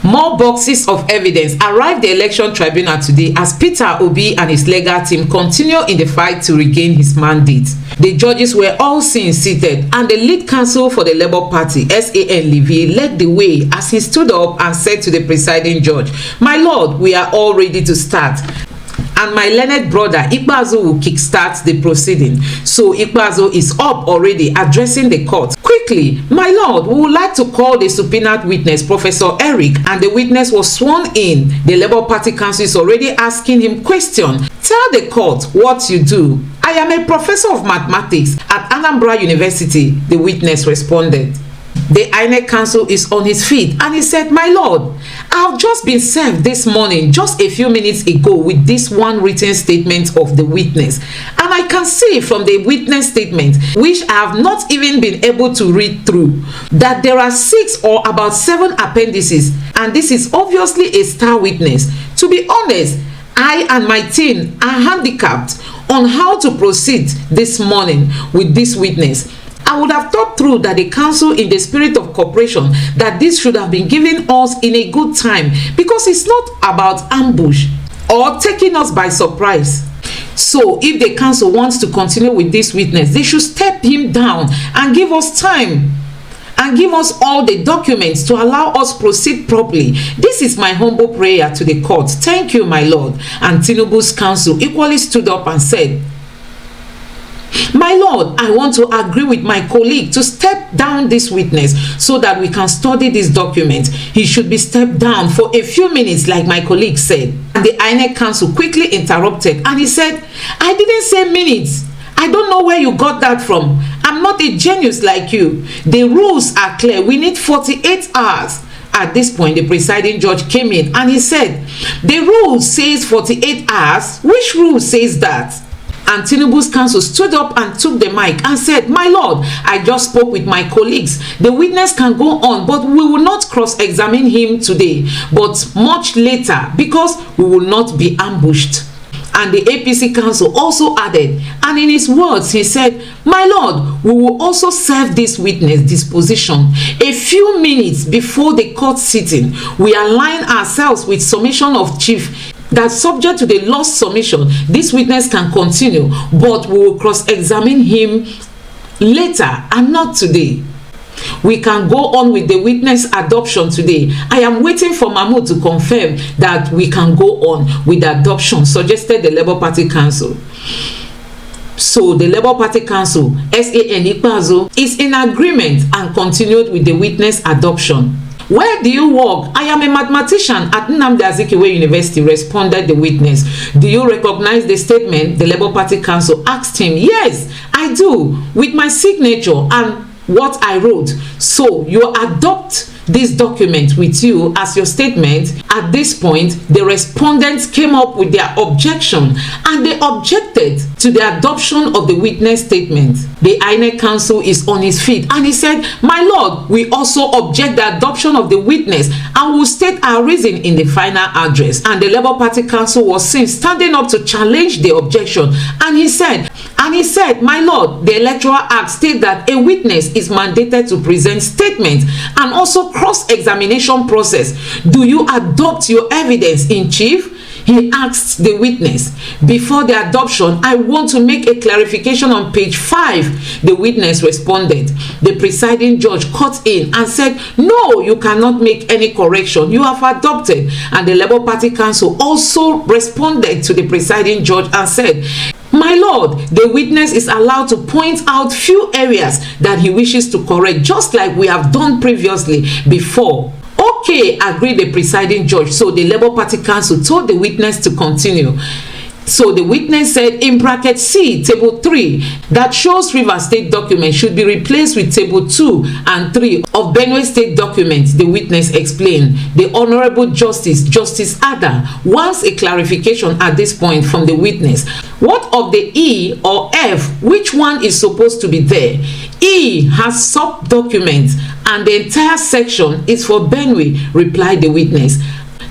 More boxes of evidence arrived the election tribunal today as Peter Obi and his legal team continue in the fight to regain his mandate. The judges were all seen seated, and the lead counsel for the Labour Party, SAN Levy, led the way as he stood up and said to the presiding judge, "My lord, we are all ready to start. And my learned brother Ikpeazu will kickstart the proceeding." So Ikpeazu is up already addressing the court. "Quickly, my lord, we would like to call the subpoenaed witness, Professor Eric," and the witness was sworn in. The Labour Party counsel is already asking him question. "Tell the court what you do." "I am a professor of mathematics at Anambra University," the witness responded. The Inec counsel is on his feet and he said, "My lord, I've just been served this morning, just a few minutes ago, with this one written statement of the witness. And I can see from the witness statement, which I have not even been able to read through, that there are 6 or about 7 appendices, and this is obviously a star witness. To be honest, I and my team are handicapped on how to proceed this morning with this witness. I would have thought through that the council, in the spirit of cooperation, that this should have been given us in a good time, because it's not about ambush or taking us by surprise. So if the council wants to continue with this witness, they should step him down and give us time and give us all the documents to allow us proceed properly. This is my humble prayer to the court. Thank you, my lord." And Tinubu's counsel equally stood up and said, "My lord, I want to agree with my colleague to step down this witness so that we can study this document. He should be stepped down for a few minutes, like my colleague said." And the Inec counsel quickly interrupted and he said, "I didn't say minutes. I don't know where you got that from. I'm not a genius like you. The rules are clear. We need 48 hours. At this point, the presiding judge came in and he said, "The rule says 48 hours. Which rule says that?" And Tinubu's counsel stood up and took the mic and said, "My lord, I just spoke with my colleagues. The witness can go on, but we will not cross-examine him today, but much later, because we will not be ambushed." And the APC counsel also added, and in his words he said, "My lord, we will also serve this witness disposition a few minutes before the court sitting. We align ourselves with submission of chief that subject to the lost submission, this witness can continue, but we will cross-examine him later and not today. We can go on with the witness adoption today. I am waiting for Mahmoud to confirm that we can go on with the adoption," suggested the Labour Party counsel. So the Labour Party counsel, SAN Ikpeazu, is in agreement and continued with the witness adoption. "Where do you work?" "I am a mathematician at Nnamdi Azikiwe University," responded the witness. "Do you recognize the statement?" the Labour Party counsel asked him. "Yes, I do, with my signature and what I wrote." "So you adopt this document with you as your statement?" At this point, the respondents came up with their objection and they objected to the adoption of the witness statement. The Inec counsel is on his feet and he said, "My lord, we also object the adoption of the witness and will state our reason in the final address." And the Labour Party counsel was seen standing up to challenge the objection, and he said, "My lord, the Electoral Act states that a witness is mandated to present statements and also cross-examination process. Do you adopt your evidence in chief?" He asked the witness. "Before the adoption, I want to make a clarification on page 5. The witness responded. The presiding judge cut in and said, "No, you cannot make any correction. You have adopted." And the Labour Party counsel also responded to the presiding judge and said, "My lord, the witness is allowed to point out few areas that he wishes to correct, just like we have done previously before." "Okay," agreed the presiding judge. So the Labour Party counsel told the witness to continue. So the witness said, in bracket C, table 3, that shows Rivers State document should be replaced with table 2 and 3 of Benue State documents. The witness explained. The Honorable Justice Ada, wants a clarification at this point from the witness. What of the E or F? Which one is supposed to be there? E has sub-documents and the entire section is for Benue, replied the witness.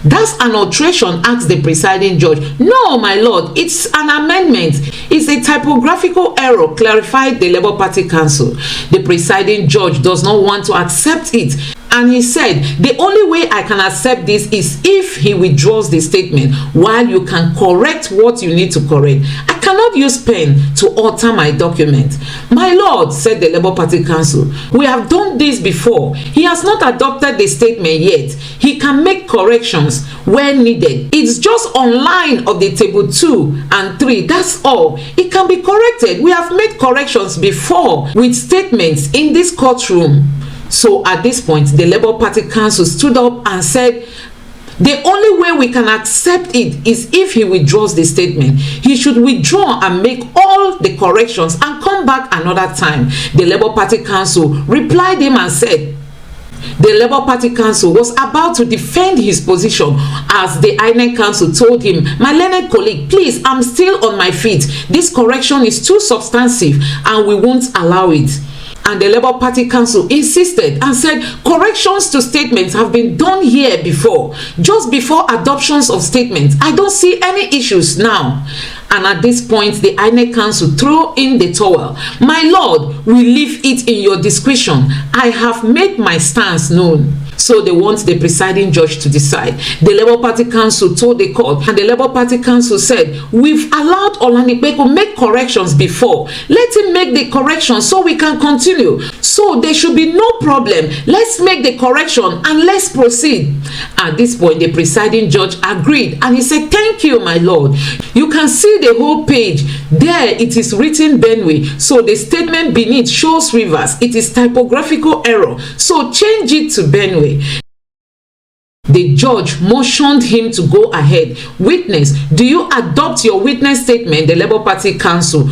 That's an alteration, asked the presiding judge. No, my lord, it's an amendment. It's a typographical error, clarified the Labour Party counsel. The presiding judge does not want to accept it And he said, the only way I can accept this is if he withdraws the statement while you can correct what you need to correct. I cannot use pen to alter my document. My lord, said the Labour Party counsel, we have done this before. He has not adopted the statement yet. He can make corrections where needed. It's just online of the table 2 and 3. That's all. It can be corrected. We have made corrections before with statements in this courtroom. So at this point, the Labour Party counsel stood up and said, the only way we can accept it is if he withdraws the statement. He should withdraw and make all the corrections and come back another time. The Labour Party counsel replied him and said, the Labour Party counsel was about to defend his position as the Inec counsel told him, my learned colleague, please, I'm still on my feet. This correction is too substantive and we won't allow it. And the Labour Party counsel insisted and said corrections to statements have been done here before, just before adoptions of statements. I don't see any issues now. And at this point, the Inec counsel threw in the towel. My lord, we leave it in your discretion. I have made my stance known. So they want the presiding judge to decide. The Labour Party counsel told the court, and the Labour Party counsel said, we've allowed Olanipekun make corrections before. Let him make the correction so we can continue. So there should be no problem. Let's make the correction and let's proceed. At this point, the presiding judge agreed and he said, thank you, my lord. You can see the whole page. There it is written Benue. So the statement beneath shows Rivers. It is typographical error. So change it to Benue. The judge motioned him to go ahead. Witness, do you adopt your witness statement? The Labour Party counsel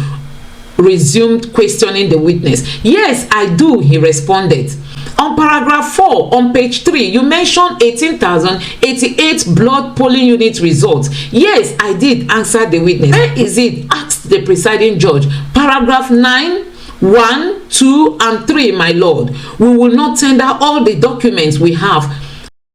resumed questioning the witness. Yes, I do, he responded. On paragraph 4 on page 3, you mentioned 18,088 blood polling unit results. Yes, I did, answered the witness. Where is it? Asked the presiding judge. Paragraph 9, 1, 2, and 3, my lord. We will not tender all the documents we have.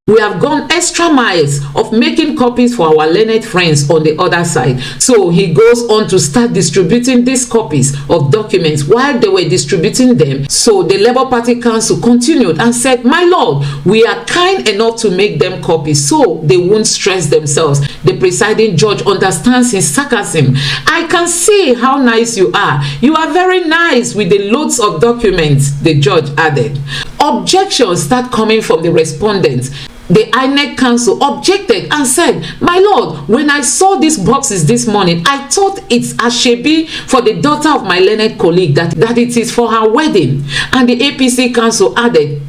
We have gone extra miles of making copies for our learned friends on the other side. So he goes on to start distributing these copies of documents. While they were distributing them, so the Labour Party counsel continued and said, my lord, we are kind enough to make them copies so they won't stress themselves. The presiding judge understands his sarcasm. I can see how nice you are. You are very nice with the loads of documents, the judge added. Objections start coming from the respondents. The Inec counsel objected and said, my lord, when I saw these boxes this morning, I thought it's a shebi for the daughter of my learned colleague, that it is for her wedding. And the APC counsel added,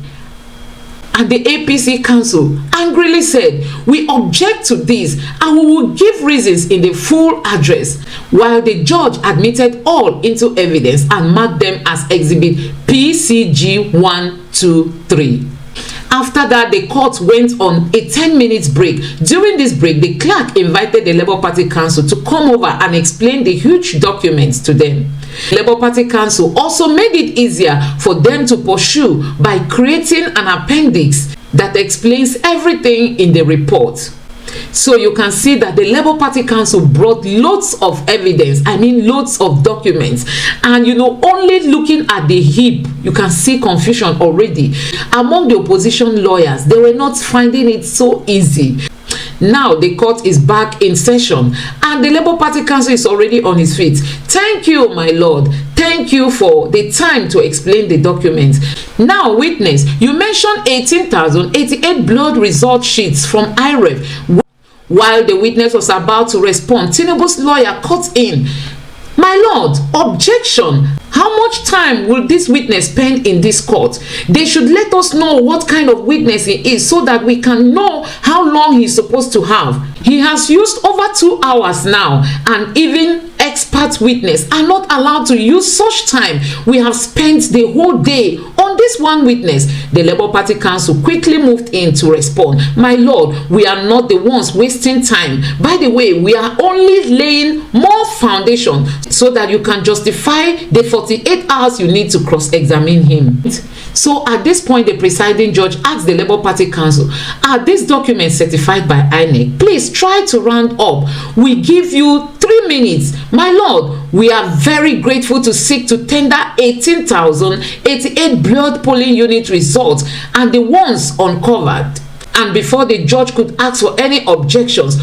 and the APC counsel angrily said, we object to this and we will give reasons in the full address, while the judge admitted all into evidence and marked them as exhibit PCG 1, 2, 3. After that, the court went on a 10-minute break. During this break, the clerk invited the Labour Party counsel to come over and explain the huge documents to them. Labour Party counsel also made it easier for them to pursue by creating an appendix that explains everything in the report. So you can see that the Labour Party counsel brought loads of evidence, loads of documents, and only looking at the heap, you can see confusion already among the opposition lawyers. They were not finding it so easy. Now the court is back in session and the Labour Party counsel is already on his feet. Thank you, my lord. Thank you for the time to explain the documents. Now, witness, you mentioned 18,088 blood result sheets from IREF. While the witness was about to respond, Tinubu's lawyer cut in. My lord, objection. How much time will this witness spend in this court? They should let us know what kind of witness he is so that we can know how long he's supposed to have. He has used over 2 hours now, and even expert witness are not allowed to use such time. We have spent the whole day on this one witness. The Labour Party counsel quickly moved in to respond. My lord, we are not the ones wasting time. By the way, we are only laying more foundation so that you can justify the 48 hours you need to cross-examine him. So at this point, the presiding judge asked the Labour Party counsel, are these documents certified by Inec? Please try to round up. We give you 3 minutes. My lord, we are very grateful to seek to tender 18,088 blood polling unit results and the ones uncovered. And before the judge could ask for any objections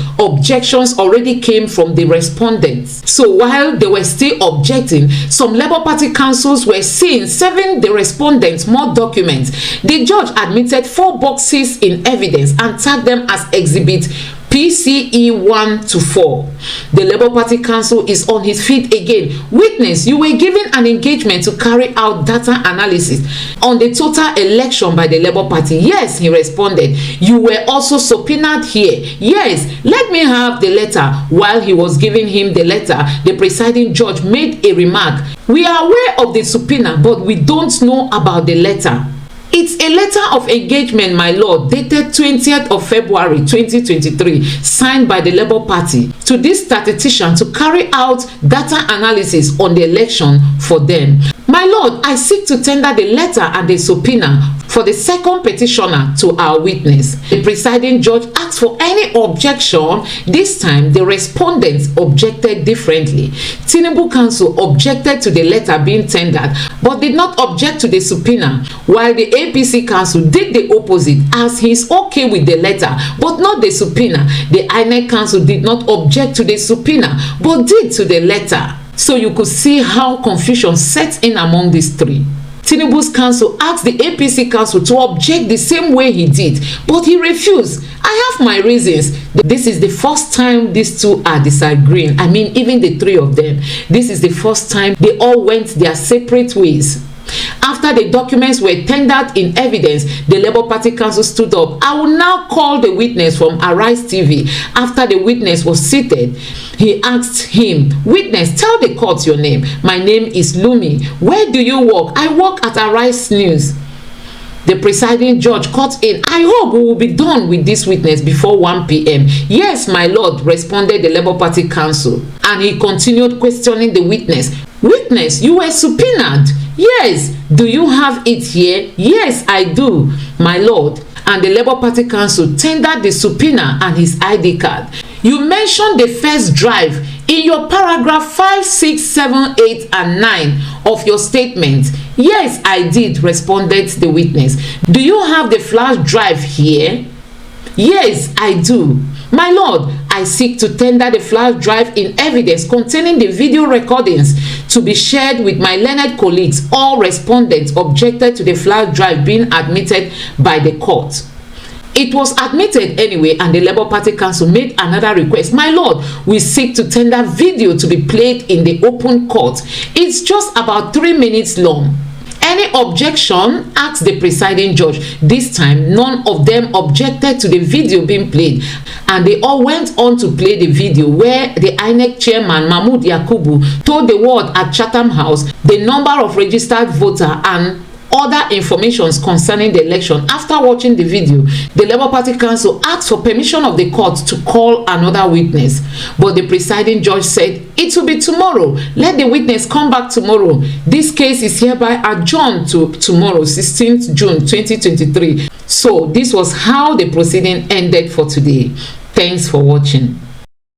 already came from the respondents. So while they were still objecting, some Labour Party councils were seen serving the respondents more documents. The judge admitted 4 boxes in evidence and tagged them as exhibit PCE 1 to 4. The Labour Party counsel is on his feet again. Witness, you were given an engagement to carry out data analysis on the total election by the Labour Party. Yes, he responded. You were also subpoenaed here. Yes, let me have the letter. While he was giving him the letter, the presiding judge made a remark. We are aware of the subpoena, but we don't know about the letter. It's a letter of engagement, my lord, dated 20th of February 2023, signed by the Labour Party to this statistician to carry out data analysis on the election for them. My lord, I seek to tender the letter and the subpoena for the second petitioner to our witness. The presiding judge asked for any objection. This time, the respondents objected differently. Tinubu counsel objected to the letter being tendered, but did not object to the subpoena, while the APC counsel did the opposite, as he is okay with the letter, but not the subpoena. The Inec counsel did not object to the subpoena, but did to the letter. So you could see how confusion sets in among these three. Tinubu's counsel asked the APC counsel to object the same way he did, but he refused. I have my reasons. This is the first time these two are disagreeing. I mean, even the three of them. This is the first time they all went their separate ways. After the documents were tendered in evidence, the Labour Party counsel stood up. I will now call the witness from Arise TV. After the witness was seated, he asked him, witness, tell the court your name. My name is Lumi. Where do you work? I work at Arise News. The presiding judge cut in. I hope we will be done with this witness before 1 p.m. Yes, my lord, responded the Labour Party counsel. And he continued questioning the witness. Witness, you were subpoenaed. Yes. Do you have it here? Yes, I do, my lord. And the Labour Party counsel tendered the subpoena and his ID card. You mentioned the first drive in your paragraph 5, 6, 7, 8, and 9 of your statement. Yes, I did, responded the witness. Do you have the flash drive here? Yes, I do. My lord, I seek to tender the flash drive in evidence containing the video recordings to be shared with my learned colleagues. All respondents objected to the flash drive being admitted by the court. It was admitted anyway, and the Labour Party counsel made another request. My lord, we seek to tender video to be played in the open court. It's just about 3 minutes long. Any objection? Asked the presiding judge. This time, none of them objected to the video being played, and they all went on to play the video where the Inec chairman Mahmood Yakubu told the world at Chatham House the number of registered voters and other informations concerning the election. After watching the video, the Labour Party counsel asked for permission of the court to call another witness, but the presiding judge said it will be tomorrow. Let the witness come back tomorrow. This case is hereby adjourned to tomorrow, 16th June 2023. So this was how the proceeding ended for today. Thanks for watching.